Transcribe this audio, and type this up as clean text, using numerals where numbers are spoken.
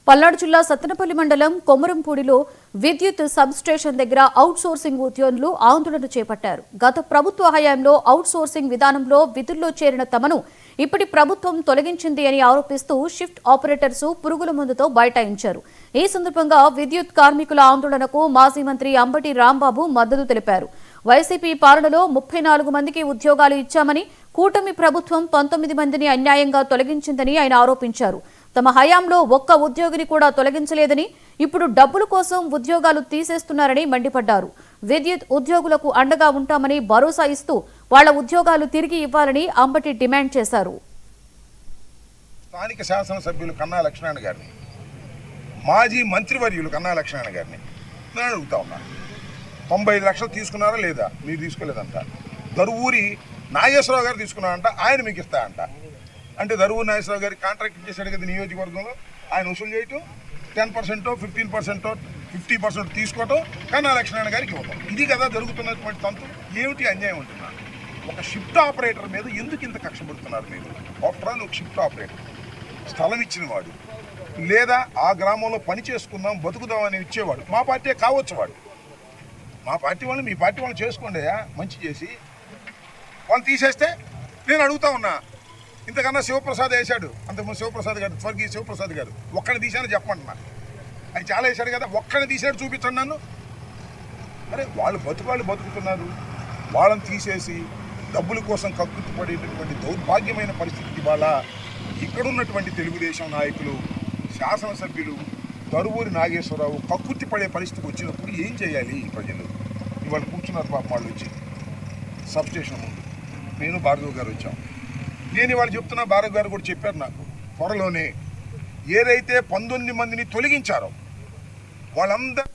పల్నాడు జిల్లా సత్తెనపల్లి మండలం కొమరంపూడిలో విద్యుత్ సబ్ స్టేషన్ దగ్గర అవుట్ సోర్సింగ్ ఉద్యోగులు ఆందోళన చేపట్టారు. గత ప్రభుత్వ హయాంలో అవుట్ సోర్సింగ్ విధానంలో విధుల్లో చేరిన తమను ఇప్పటి ప్రభుత్వం తొలగించింది అని ఆరోపిస్తూ షిఫ్ట్ ఆపరేటర్స్ పురుగుల మందుతో బైఠాయించారు. ఈ సందర్భంగా విద్యుత్ కార్మికుల ఆందోళనకు మాజీ మంత్రి అంబటి రాంబాబు మద్దతు తెలిపారు. వైసీపీ పాలనలో 34 మందికి ఉద్యోగాలు ఇచ్చామని, కూటమి ప్రభుత్వం 19 మందిని అన్యాయంగా తొలగించిందని ఆయన ఆరోపించారు. తమ హయాంలో ఒక్క ఉద్యోగిని కూడా తొలగించలేదని, ఇప్పుడు డబ్బుల కోసం ఉద్యోగాలు తీసేస్తున్నారని మండిపడ్డారు. విద్యుత్ ఉద్యోగులకు అండగా ఉంటామని భరోసా ఇస్తూ వాళ్ల ఉద్యోగాలు తిరిగి ఇవ్వాలని అంబటి డిమాండ్ చేశారు. స్థానిక శాసనసభ్యులు కన్నా లక్ష్మణ్ గారిని, మాజీ మంత్రివర్యులు కన్నా లక్ష్మణ్ గారిని నేను అడుగుతా ఉన్నాను. 95 లక్షలు తీసుకున్నారా లేదా? మీరు తీసుకోలేదంట. దరువూరి నాగేశ్వరరావు గారు తీసుకున్నారంట, ఆయన మీకు ఇస్తాయంట. అంటే దరువూరి నాగేశ్వరరావు గారికి కాంట్రాక్ట్ ఇచ్చేసాడు కదా నియోజకవర్గంలో, ఆయన వసూలు చేయటం 10%, 15%, 50% తీసుకోవటం, కన్నా లక్ష్మణ్ గారికి ఇవ్వటం. ఇది కదా జరుగుతున్నటువంటి తంతు. ఏమిటి అన్యాయం ఉంటున్నారు? ఒక షిఫ్ట్ ఆపరేటర్ మీద ఎందుకు ఇంత కక్ష పెడుతున్నారు మీరు? ఆఫ్టర్ ఆల్ ఒక షిఫ్ట్ ఆపరేటర్, స్థలం ఇచ్చిన వాడు, లేదా ఆ గ్రామంలో పని చేసుకుందాం బతుకుదాం అని ఇచ్చేవాడు. మా పార్టీ కావచ్చు వాడు, మా పార్టీ వాళ్ళు మీ పార్టీ వాళ్ళు చేసుకోండి, మంచి చేసి వాళ్ళు తీసేస్తే నేను అడుగుతా ఉన్నా. ఇంతకన్నా శివప్రసాద్ వేశాడు, అంతకుముందు శివప్రసాద్ గారు, స్వర్గీయ శివప్రసాద్ గారు, ఒక్కడిని తీశాను చెప్పంటున్నా. ఆయన చాలా వేశాడు కదా, ఒక్కడిని తీసాడు చూపించండి నన్ను. అరే వాళ్ళు బతుకుతున్నారు, వాళ్ళని తీసేసి డబ్బుల కోసం కక్కుతుపడేటటువంటి దౌర్భాగ్యమైన పరిస్థితి వాళ్ళ ఇక్కడున్నటువంటి తెలుగుదేశం నాయకులు, శాసనసభ్యులు దరువూరి నాగేశ్వరరావు కక్కుర్తి పడే పరిస్థితికి వచ్చినప్పుడు ఏం చేయాలి? ప్రజలు ఇవాళ కూర్చున్నారు పాప, వాళ్ళు వచ్చి సబ్స్టేషన్ ముందు నేను భార్గవ్ గారు వచ్చాం. నేను ఇవాళ చెప్తున్నా, భార్గవ్ గారు కూడా చెప్పారు నాకు, త్వరలోనే ఏదైతే 19 మందిని తొలగించారో వాళ్ళందరూ